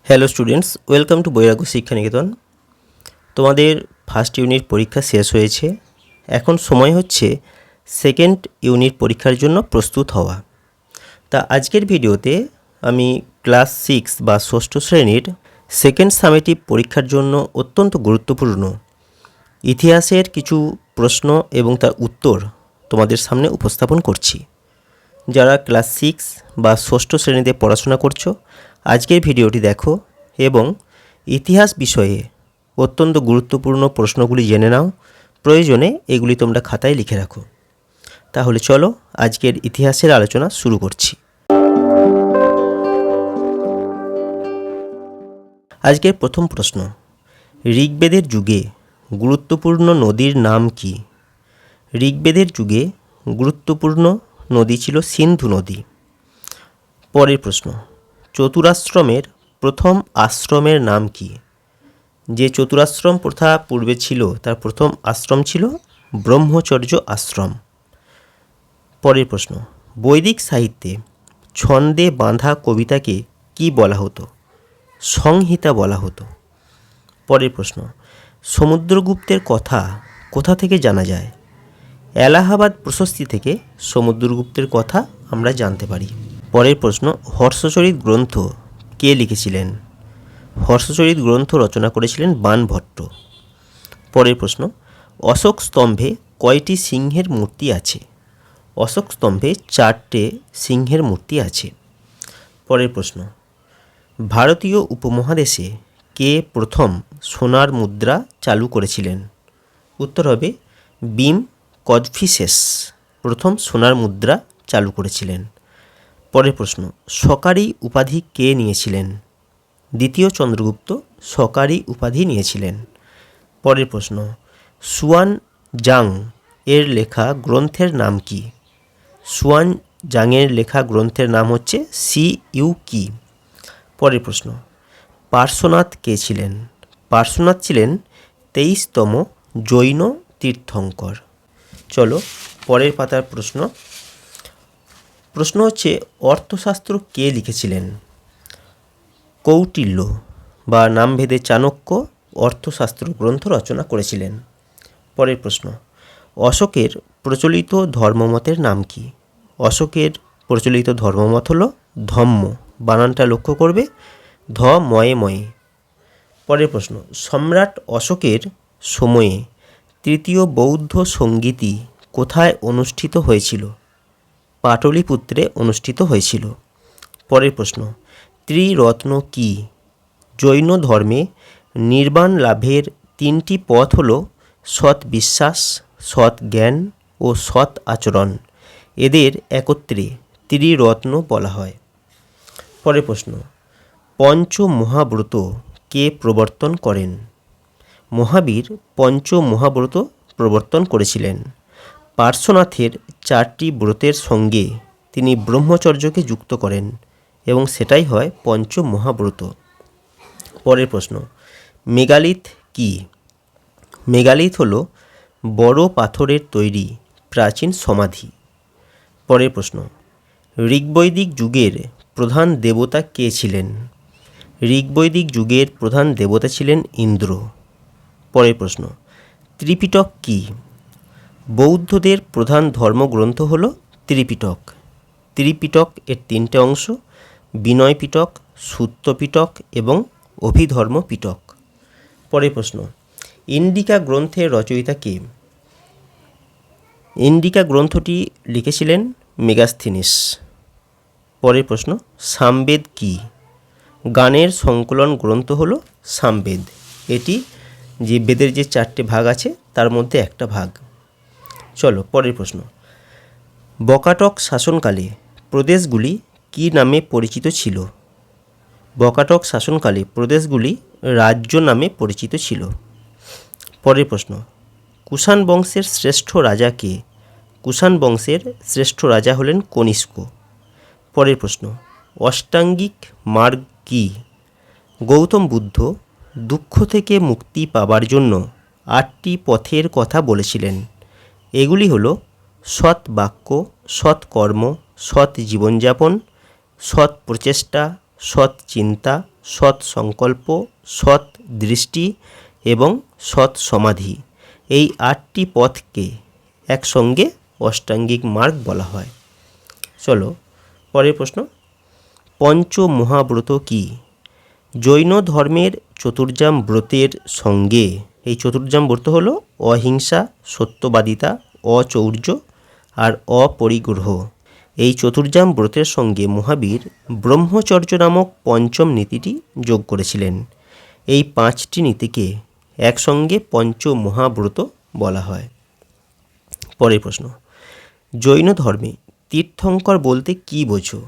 Hello students, welcome to বৈরাগ্য শিক্ষা নিকেতন। তোমাদের ফার্স্ট ইউনিট পরীক্ষা শেষ হয়েছে। এখন সময় হচ্ছে সেকেন্ড ইউনিট পরীক্ষার জন্য প্রস্তুত হওয়া। তা আজকের ভিডিওতে আমি ক্লাস 6 বা ষষ্ঠ শ্রেণীর সেকেন্ড সামেটিভ পরীক্ষার জন্য অত্যন্ত গুরুত্বপূর্ণ ইতিহাসের কিছু প্রশ্ন এবং তার উত্তর তোমাদের সামনে উপস্থাপন করছি। যারা ক্লাস 6 বা ষষ্ঠ শ্রেণীতে পড়াশোনা করছো, আজকের ভিডিওটি দেখো এবং ইতিহাস বিষয়ে অত্যন্ত গুরুত্বপূর্ণ প্রশ্নগুলি জেনে নাও। প্রয়োজনে এগুলি তোমরা খাতায় লিখে রাখো। তাহলে চলো আজকের ইতিহাসের আলোচনা শুরু করছি। আজকের প্রথম প্রশ্ন, ঋগ্বেদের যুগে গুরুত্বপূর্ণ নদীর নাম কি? ঋগ্বেদের যুগে গুরুত্বপূর্ণ নদী ছিল সিন্ধু নদী। পরের প্রশ্ন, চতুরাশ্রমের প্রথম আশ্রমের নাম কি? যে চতুরাশ্রম প্রথা পূর্বে ছিল তার প্রথম আশ্রম ছিল ব্রহ্মচর্য আশ্রম। পরের প্রশ্ন, বৈদিক সাহিত্যে ছন্দে বাঁধা কবিতাকে কি বলা হতো? সংহিতা বলা হতো। পরের প্রশ্ন, সমুদ্রগুপ্তের কথা কোথা থেকে জানা যায়? এলাহাবাদ প্রশস্তি থেকে সমুদ্রগুপ্তের কথা আমরা জানতে পারি। পরের প্রশ্ন, হর্ষচরিত গ্রন্থ কে লিখেছিলেন? হর্ষচরিত গ্রন্থ রচনা করেছিলেন বাণভট্ট। পরের প্রশ্ন, অশোক স্তম্ভে কয়টি সিংহের মূর্তি আছে? অশোক স্তম্ভে 4টে সিংহের মূর্তি আছে। পরের প্রশ্ন, ভারতীয় উপমহাদেশে কে প্রথম সোনার মুদ্রা চালু করেছিলেন? উত্তর হবে বিম কদফিসেস প্রথম সোনার মুদ্রা চালু করেছিলেন। পরের প্রশ্ন, সকারি উপাধি কে নিয়েছিলেন? দ্বিতীয় চন্দ্রগুপ্ত সকারি উপাধি নিয়েছিলেন। পরের প্রশ্ন, সুয়ান জাং এর লেখা গ্রন্থের নাম কি? সুয়ান জাংয়ের লেখা গ্রন্থের নাম হচ্ছে সি ইউ কি। পরের প্রশ্ন, পার্শ্বনাথ কে ছিলেন? পার্শ্বনাথ ছিলেন 23তম জৈন তীর্থঙ্কর। চলো পরের পাতার প্রশ্ন হচ্ছে অর্থশাস্ত্র কে লিখেছিলেন? কৌটিল্য বা নামভেদে চাণক্য অর্থশাস্ত্র গ্রন্থ রচনা করেছিলেন। পরের প্রশ্ন, অশোকের প্রচলিত ধর্মমতের নাম কি? অশোকের প্রচলিত ধর্মমত হল ধম্ম। বানানটা লক্ষ্য করবে, ধ ময়ে ময়ে। পরের প্রশ্ন, সম্রাট অশোকের সময়ে তৃতীয় বৌদ্ধ সঙ্গীতি কোথায় অনুষ্ঠিত হয়েছিল? পাটলিপুত্রে অনুষ্ঠিত হয়েছিল। পরের প্রশ্ন, ত্রিরত্ন কি? জৈন ধর্মে নির্বাণ লাভের 3টি পথ হল সৎ বিশ্বাস, সৎ জ্ঞান ও সৎ আচরণ। এদের একত্রে ত্রিরত্ন বলা হয়। পরের প্রশ্ন, পঞ্চমহাব্রত কে প্রবর্তন করেন? মহাবীর পঞ্চমহাব্রত প্রবর্তন করেছিলেন। পার্শ্বনাথের 4টি ব্রতের সঙ্গে তিনি ব্রহ্মচর্যকে যুক্ত করেন এবং সেটাই হয় পঞ্চমহাব্রত। পরের প্রশ্ন, মেগালিথ কি? মেগালিথ হল বড় পাথরের তৈরি প্রাচীন সমাধি। পরের প্রশ্ন, ঋগ্বৈদিক যুগের প্রধান দেবতা কে ছিলেন? ঋগ্বৈদিক যুগের প্রধান দেবতা ছিলেন ইন্দ্র। পরের প্রশ্ন, ত্রিপিটক কি? বৌদ্ধদের প্রধান ধর্মগ্রন্থ হল ত্রিপিটক। ত্রিপিটক এর 3টে অংশ, বিনয় পিটক, সূত্র পিটক এবং অভিধর্ম পিটক। পরের প্রশ্ন, ইন্ডিকা গ্রন্থের রচয়িতা কে? ইন্ডিকা গ্রন্থটি লিখেছিলেন মেগাস্থিনিস। পরের প্রশ্ন, সামবেদ কি? গানের সংকলন গ্রন্থ হল সামবেদ। এটি যে বেদের যে 4টে ভাগ আছে তার মধ্যে একটা ভাগ। চলো পরের প্রশ্ন, বকাটক শাসনকালে প্রদেশগুলি কি নামে পরিচিত ছিল? বকাটক শাসনকালে প্রদেশগুলি রাজ্য নামে পরিচিত ছিল। পরের প্রশ্ন, কুষাণ বংশের শ্রেষ্ঠ রাজা কে? কুষাণ বংশের শ্রেষ্ঠ রাজা হলেন কনিষ্ক। পরের প্রশ্ন, অষ্টাঙ্গিক মার্গ কি? গৌতম বুদ্ধ দুঃখ থেকে মুক্তি পাবার জন্য 8টি পথের কথা বলেছিলেন। এগুলি হল সৎ বাক্য, সৎ কর্ম, সৎ জীবনযাপন, সৎ প্রচেষ্টা, সৎ চিন্তা, সৎ সংকল্প, সৎ দৃষ্টি এবং সৎ সমাধি, এই 8টি পথকে একসঙ্গে অষ্টাঙ্গিক মার্গ বলা হয়। চলো পরের প্রশ্ন, পঞ্চমহাব্রত কি? জৈন ধর্মের চতুর্জাম ব্রতের সঙ্গে, এই চতুর্জাম ব্রত হলো অহিংসা, সত্যবাদিতা, অচৌর্য আর অপরিগ্রহ, এই চতুর্জাম ব্রতের সঙ্গে মহাবীর ব্রহ্মচর্য নামক পঞ্চম নীতিটি যোগ করেছিলেন। এই 5টি নীতিকে একসঙ্গে পঞ্চমহাব্রত বলা হয়। পরের প্রশ্ন, জৈন ধর্মে তীর্থঙ্কর বলতে কী বোঝো?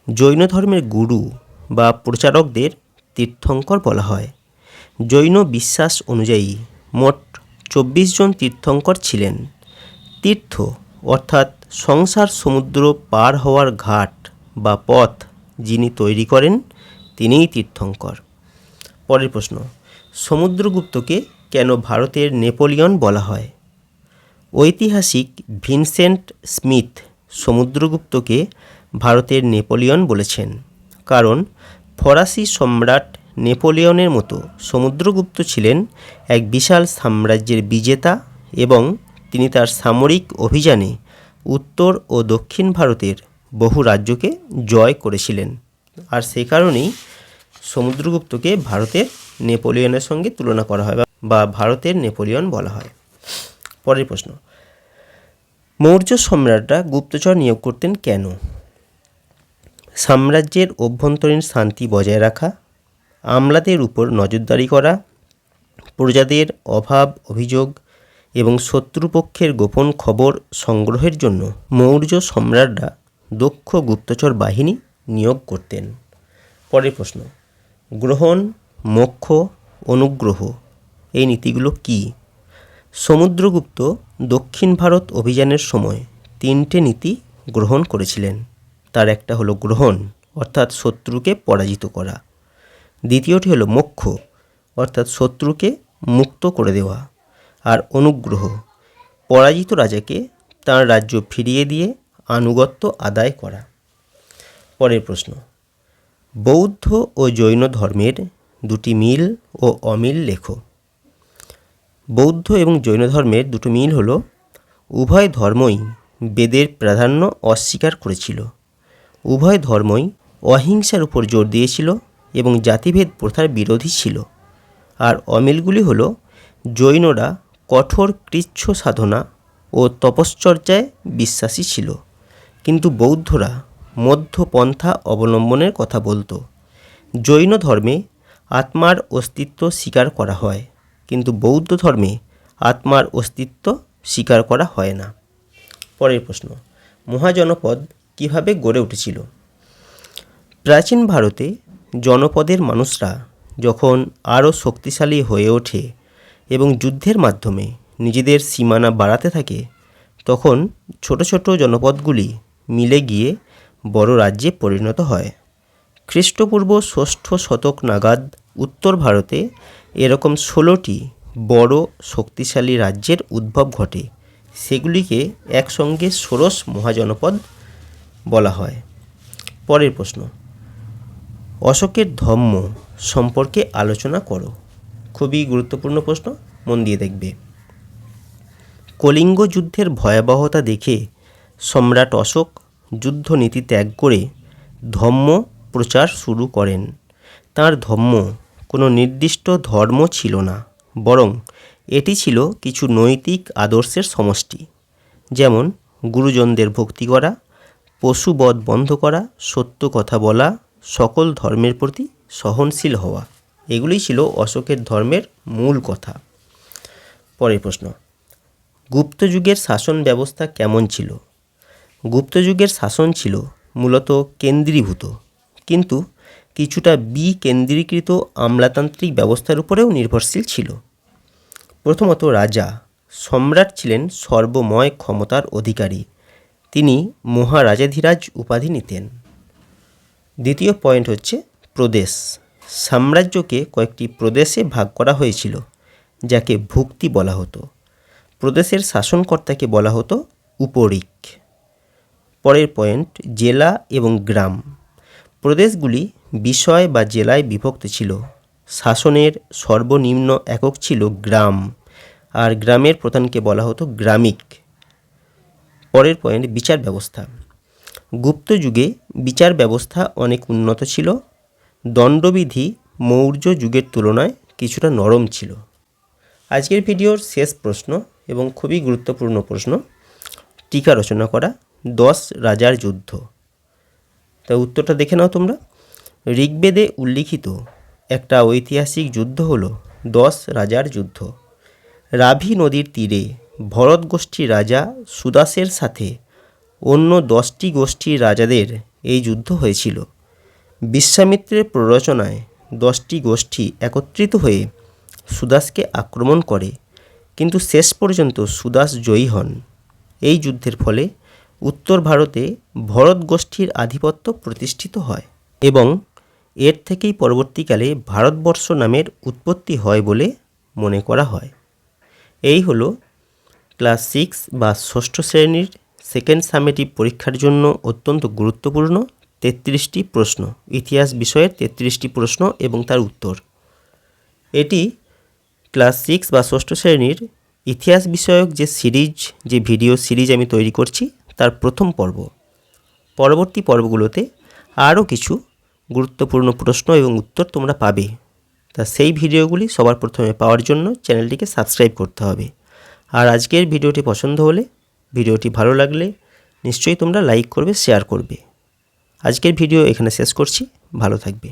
জৈন ধর্মের গুরু বা প্রচারকদের তীর্থঙ্কর বলা হয়। জৈন বিশ্বাস অনুযায়ী মোট 24 জন তীর্থঙ্কর ছিলেন। তীর্থ অর্থাৎ সংসার সমুদ্র পার হওয়ার ঘাট বা পথ যিনি তৈরি করেন তিনিই তীর্থঙ্কর। পরের প্রশ্ন, সমুদ্রগুপ্তকে কেন ভারতের নেপোলিয়ন বলা হয়? ঐতিহাসিক ভিনসেন্ট স্মিথ সমুদ্রগুপ্তকে ভারতের নেপোলিয়ন বলেছেন, কারণ ফরাসি সম্রাট নেপোলিয়নের মতো সমুদ্রগুপ্ত ছিলেন এক বিশাল সাম্রাজ্যের বিজেতা এবং তিনি তার সামরিক অভিযানে উত্তর ও দক্ষিণ ভারতের বহু রাজ্যকে জয় করেছিলেন। আর সে কারণেই সমুদ্রগুপ্তকে ভারতের নেপোলিয়নের সঙ্গে তুলনা করা হয় বা ভারতের নেপোলিয়ন বলা হয়। পরের প্রশ্ন, মৌর্য সম্রাটরা গুপ্তচর নিয়োগ করতেন কেন? সাম্রাজ্যের অভ্যন্তরীণ শান্তি বজায় রাখা, আমলাদের উপর নজরদারি করা, প্রজাদের অভাব অভিযোগ এবং শত্রুপক্ষের গোপন খবর সংগ্রহের জন্য মৌর্য সম্রাটরা দক্ষ গুপ্তচর বাহিনী নিয়োগ করতেন। পরের প্রশ্ন, গ্রহণ, মোক্ষ, অনুগ্রহ এই নীতিগুলো কি? সমুদ্রগুপ্ত দক্ষিণ ভারত অভিযানের সময় 3টে নীতি গ্রহণ করেছিলেন। তার একটা হলো গ্রহণ অর্থাৎ শত্রুকে পরাজিত করা, দ্বিতীয়টি হলো মোক্ষ অর্থাৎ শত্রুকে মুক্ত করে দেওয়া, আর অনুগ্রহ পরাজিত রাজাকে তার রাজ্য ফিরিয়ে দিয়ে আনুগত্য আদায় করা। পরের প্রশ্ন, বৌদ্ধ ও জৈন ধর্মের 2টি মিল ও অমিল লেখো। বৌদ্ধ এবং জৈন ধর্মের 2টো মিল হলো উভয় ধর্মই বেদের প্রাধান্য অস্বীকার করেছিল, উভয় ধর্মই অহিংসার উপর জোর দিয়েছিল এবং জাতিভেদ প্রথার বিরোধী ছিল। আর অমিলগুলি হলো জৈনরা কঠোর কৃচ্ছ সাধনা ও তপশ্চর্যায় বিশ্বাসী ছিল, কিন্তু বৌদ্ধরা মধ্যপন্থা অবলম্বনের কথা বলতো। জৈন ধর্মে আত্মার অস্তিত্ব স্বীকার করা হয়, কিন্তু বৌদ্ধ ধর্মে আত্মার অস্তিত্ব স্বীকার করা হয় না। পরের প্রশ্ন, মহাজনপদ কিভাবে গড়ে উঠেছিল? প্রাচীন ভারতে জনপদের মানুষরা যখন আরও শক্তিশালী হয়ে ওঠে এবং যুদ্ধের মাধ্যমে নিজেদের সীমানা বাড়াতে থাকে, তখন ছোট ছোট জনপদগুলি মিলে গিয়ে বড় রাজ্যে পরিণত হয়। খ্রিস্টপূর্ব 6ষ্ঠ শতক নাগাদ উত্তর ভারতে এরকম 16টি বড় শক্তিশালী রাজ্যের উদ্ভব ঘটে, সেগুলিকে একসঙ্গে ষোড়শ মহাজনপদ বলা হয়। পরের প্রশ্ন, অশোকের ধম্ম সম্পর্কে আলোচনা করো। খুবই গুরুত্বপূর্ণ প্রশ্ন, মন দিয়ে দেখবে। কলিঙ্গ যুদ্ধের ভয়াবহতা দেখে সম্রাট অশোক যুদ্ধনীতি ত্যাগ করে ধম্ম প্রচার শুরু করেন। তাঁর ধম্ম কোনো নির্দিষ্ট ধর্ম ছিল না, বরং এটি ছিল কিছু নৈতিক আদর্শের সমষ্টি, যেমন গুরুজনদের ভক্তি করা, পশুবধ বন্ধ করা, সত্য কথা বলা, সকল ধর্মের প্রতি সহনশীল হওয়া। এগুলি ছিল অশোকের ধর্মের মূল কথা। পরের প্রশ্ন, গুপ্তযুগের শাসন ব্যবস্থা কেমন ছিল? গুপ্তযুগের শাসন ছিল মূলত কেন্দ্রীভূত, কিন্তু কিছুটা বিকেন্দ্রীকৃত আমলাতান্ত্রিক ব্যবস্থার উপরেও নির্ভরশীল ছিল। প্রথমত, রাজা সম্রাট ছিলেন সর্বময় ক্ষমতার অধিকারী, তিনি মহারাজাধিরাজ উপাধি নিতেন। দ্বিতীয় পয়েন্ট হচ্ছে প্রদেশ। সাম্রাজ্যকে কয়েকটি প্রদেশে ভাগ করা হয়েছিল, যাকে ভুক্তি বলা হতো। প্রদেশের শাসনকর্তাকে বলা হতো উপরিক। পরের পয়েন্ট, জেলা এবং গ্রাম। প্রদেশগুলি বিষয় বা জেলায় বিভক্ত ছিল। শাসনের সর্বনিম্ন একক ছিল গ্রাম, আর গ্রামের প্রধানকে বলা হতো গ্রামিক। পরের পয়েন্ট, বিচার ব্যবস্থা। গুপ্ত যুগে বিচার ব্যবস্থা অনেক উন্নত ছিল। দণ্ডবিধি মৌর্য যুগের তুলনায় কিছুটা নরম ছিল। আজকের ভিডিওর শেষ প্রশ্ন এবং খুবই গুরুত্বপূর্ণ প্রশ্ন, টিকা রচনা করা 10 রাজার যুদ্ধ। তা উত্তরটা দেখে নাও তোমরা। ঋগ্বেদে উল্লিখিত একটা ঐতিহাসিক যুদ্ধ হলো 10 রাজার যুদ্ধ। রাভি নদীর তীরে ভরত গোষ্ঠীর রাজা সুদাসের সাথে অন্য 10টি গোষ্ঠীর রাজাদের এই যুদ্ধ হয়েছিল। বিশ্বামিত্রের প্ররোচনায় 10টি গোষ্ঠী একত্রিত হয়ে সুদাসকে আক্রমণ করে, কিন্তু শেষ পর্যন্ত সুদাস জয়ী হন। এই যুদ্ধের ফলে উত্তর ভারতে ভরত গোষ্ঠীর আধিপত্য প্রতিষ্ঠিত হয় এবং এর থেকেই পরবর্তীকালে ভারতবর্ষ নামের উৎপত্তি হয় বলে মনে করা হয়। এই হলো ক্লাস 6 বা ষষ্ঠ শ্রেণীর সেকেন্ড সামেটিভ পরীক্ষার জন্য অত্যন্ত গুরুত্বপূর্ণ 33টি প্রশ্ন, ইতিহাস বিষয়ের 33টি প্রশ্ন এবং তার উত্তর। এটি ক্লাস 6 বা ষষ্ঠ শ্রেণীর ইতিহাস বিষয়ক যে ভিডিও সিরিজ আমি তৈরি করছি তার প্রথম পর্ব। পরবর্তী পর্বগুলোতে আরও কিছু গুরুত্বপূর্ণ প্রশ্ন এবং উত্তর তোমরা পাবে। তা সেই ভিডিওগুলি সবার প্রথমে পাওয়ার জন্য চ্যানেলটিকে সাবস্ক্রাইব করতে হবে। আর আজকের ভিডিওটি পছন্দ হলে, ভিডিওটি ভালো লাগলে নিশ্চয়ই তোমরা লাইক করবে, শেয়ার করবে। আজকের ভিডিও এখানে শেষ করছি। ভালো থাকবে।